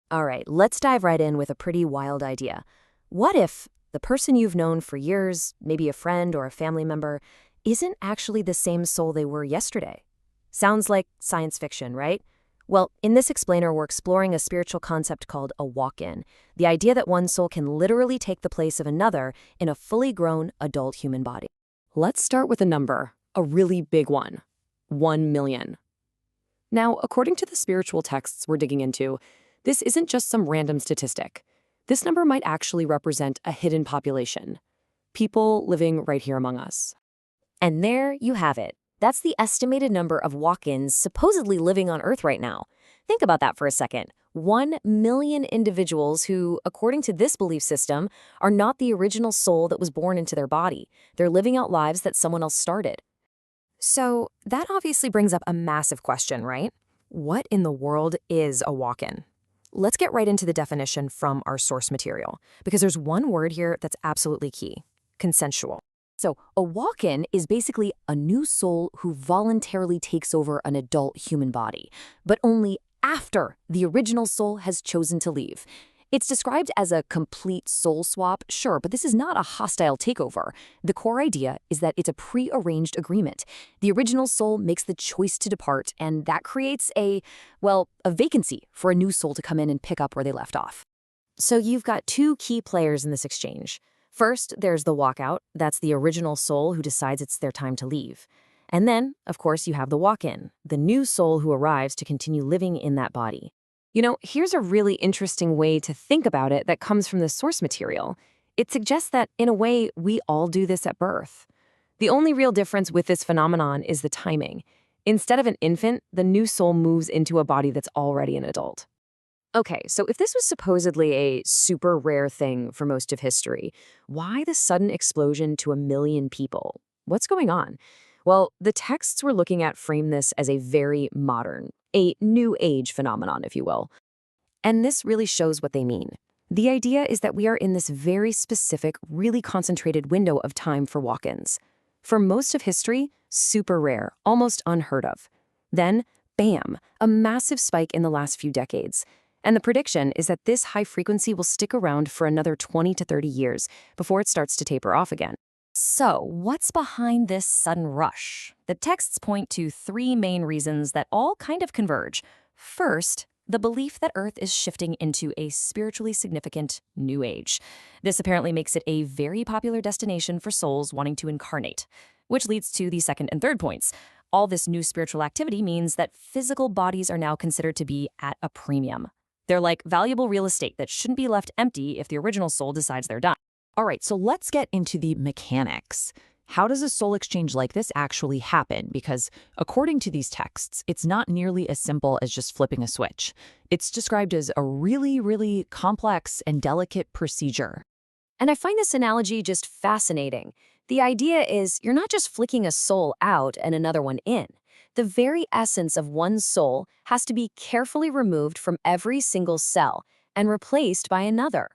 All right, let's dive right in with a pretty wild idea. What if the person you've known for years, maybe a friend or a family member, isn't actually the same soul they were yesterday? Sounds like science fiction, right? Well, in this explainer, we're exploring a spiritual concept called a walk-in, the idea that one soul can literally take the place of another in a fully grown adult human body. Let's start with a number, a really big one, 1 million. Now, according to the spiritual texts we're digging into, this isn't just some random statistic. This number might actually represent a hidden population, people living right here among us. And there you have it. That's the estimated number of walk-ins supposedly living on Earth right now. Think about that for a second. 1 million individuals who, according to this belief system, are not the original soul that was born into their body. They're living out lives that someone else started. So that obviously brings up a massive question, right? What in the world is a walk-in? Let's get right into the definition from our source material, because there's one word here that's absolutely key: consensual. So a walk-in is basically a new soul who voluntarily takes over an adult human body, but only after the original soul has chosen to leave. It's described as a complete soul swap, sure, but this is not a hostile takeover. The core idea is that it's a pre-arranged agreement. The original soul makes the choice to depart, and that creates a vacancy for a new soul to come in and pick up where they left off. So you've got two key players in this exchange. First, there's the walkout. That's the original soul who decides it's their time to leave. And then, of course, you have the walk-in, the new soul who arrives to continue living in that body. You know, here's a really interesting way to think about it that comes from the source material. It suggests that, in a way, we all do this at birth. The only real difference with this phenomenon is the timing. Instead of an infant, the new soul moves into a body that's already an adult. Okay, so if this was supposedly a super rare thing for most of history, why the sudden explosion to 1 million people? What's going on? Well, the texts we're looking at frame this as a very modern, a new age phenomenon, if you will. And this really shows what they mean. The idea is that we are in this very specific, really concentrated window of time for walk-ins. For most of history, super rare, almost unheard of. Then, bam, a massive spike in the last few decades. And the prediction is that this high frequency will stick around for another 20 to 30 years before it starts to taper off again. So, what's behind this sudden rush? The texts point to 3 main reasons that all kind of converge. First, the belief that Earth is shifting into a spiritually significant new age. This apparently makes it a very popular destination for souls wanting to incarnate, which leads to the second and third points. All this new spiritual activity means that physical bodies are now considered to be at a premium. They're like valuable real estate that shouldn't be left empty if the original soul decides they're done. All right, so let's get into the mechanics. How does a soul exchange like this actually happen? Because according to these texts, it's not nearly as simple as just flipping a switch. It's described as a really, really complex and delicate procedure. And I find this analogy just fascinating. The idea is you're not just flicking a soul out and another one in. The very essence of one soul has to be carefully removed from every single cell and replaced by another.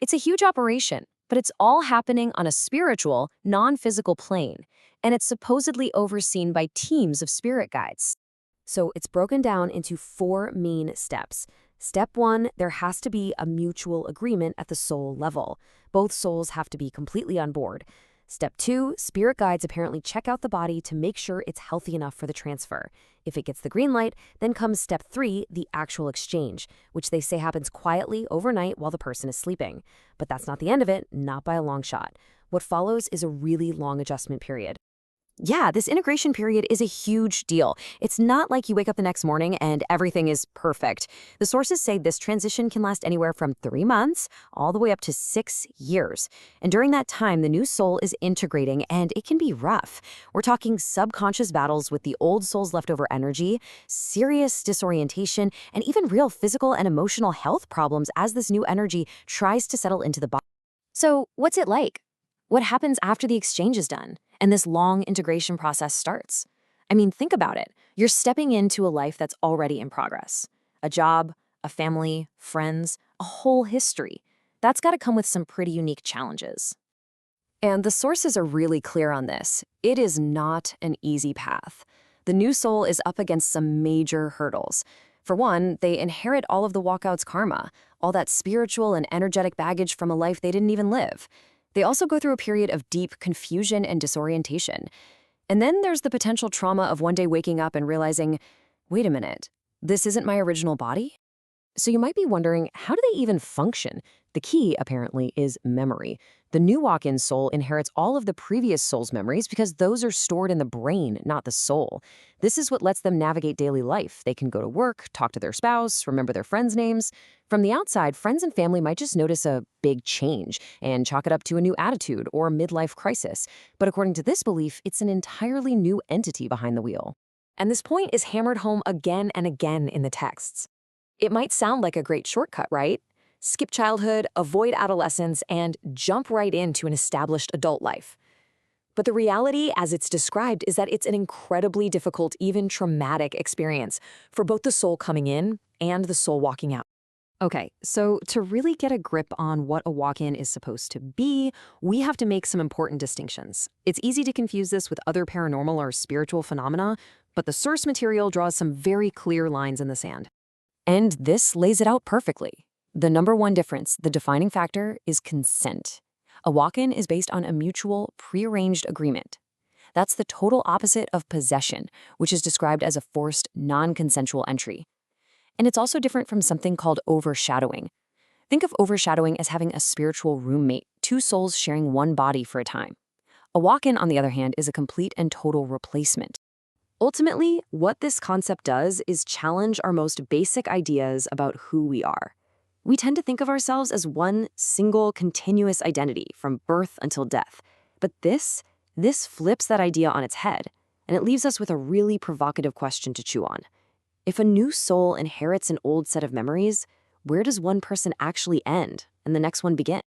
It's a huge operation, but it's all happening on a spiritual, non-physical plane, and it's supposedly overseen by teams of spirit guides. So it's broken down into 4 main steps. Step 1, there has to be a mutual agreement at the soul level. Both souls have to be completely on board. Step 2, spirit guides apparently check out the body to make sure it's healthy enough for the transfer. If it gets the green light, then comes step 3, the actual exchange, which they say happens quietly overnight while the person is sleeping. But that's not the end of it, not by a long shot. What follows is a really long adjustment period. Yeah, this integration period is a huge deal. It's not like you wake up the next morning and everything is perfect. The sources say this transition can last anywhere from 3 months all the way up to 6 years. And during that time, the new soul is integrating, and it can be rough. We're talking subconscious battles with the old soul's leftover energy, serious disorientation, and even real physical and emotional health problems as this new energy tries to settle into the body. So, what's it like? What happens after the exchange is done and this long integration process starts? I mean, think about it. You're stepping into a life that's already in progress. A job, a family, friends, a whole history. That's got to come with some pretty unique challenges. And the sources are really clear on this. It is not an easy path. The new soul is up against some major hurdles. For one, they inherit all of the walkout's karma, all that spiritual and energetic baggage from a life they didn't even live. They also go through a period of deep confusion and disorientation. And then there's the potential trauma of one day waking up and realizing, wait a minute, this isn't my original body? So you might be wondering, how do they even function? The key, apparently, is memory. The new walk-in soul inherits all of the previous soul's memories because those are stored in the brain, not the soul. This is what lets them navigate daily life. They can go to work, talk to their spouse, remember their friends' names. From the outside, friends and family might just notice a big change and chalk it up to a new attitude or a midlife crisis. But according to this belief, it's an entirely new entity behind the wheel. And this point is hammered home again and again in the texts. It might sound like a great shortcut, right? Skip childhood, avoid adolescence, and jump right into an established adult life. But the reality, as it's described, is that it's an incredibly difficult, even traumatic experience for both the soul coming in and the soul walking out. Okay, so to really get a grip on what a walk-in is supposed to be, we have to make some important distinctions. It's easy to confuse this with other paranormal or spiritual phenomena, but the source material draws some very clear lines in the sand. And this lays it out perfectly. The number one difference, the defining factor, is consent. A walk-in is based on a mutual, prearranged agreement. That's the total opposite of possession, which is described as a forced, non-consensual entry. And it's also different from something called overshadowing. Think of overshadowing as having a spiritual roommate, two souls sharing one body for a time. A walk-in, on the other hand, is a complete and total replacement. Ultimately, what this concept does is challenge our most basic ideas about who we are. We tend to think of ourselves as one single, continuous identity from birth until death. But this flips that idea on its head, and it leaves us with a really provocative question to chew on. If a new soul inherits an old set of memories, where does one person actually end and the next one begin?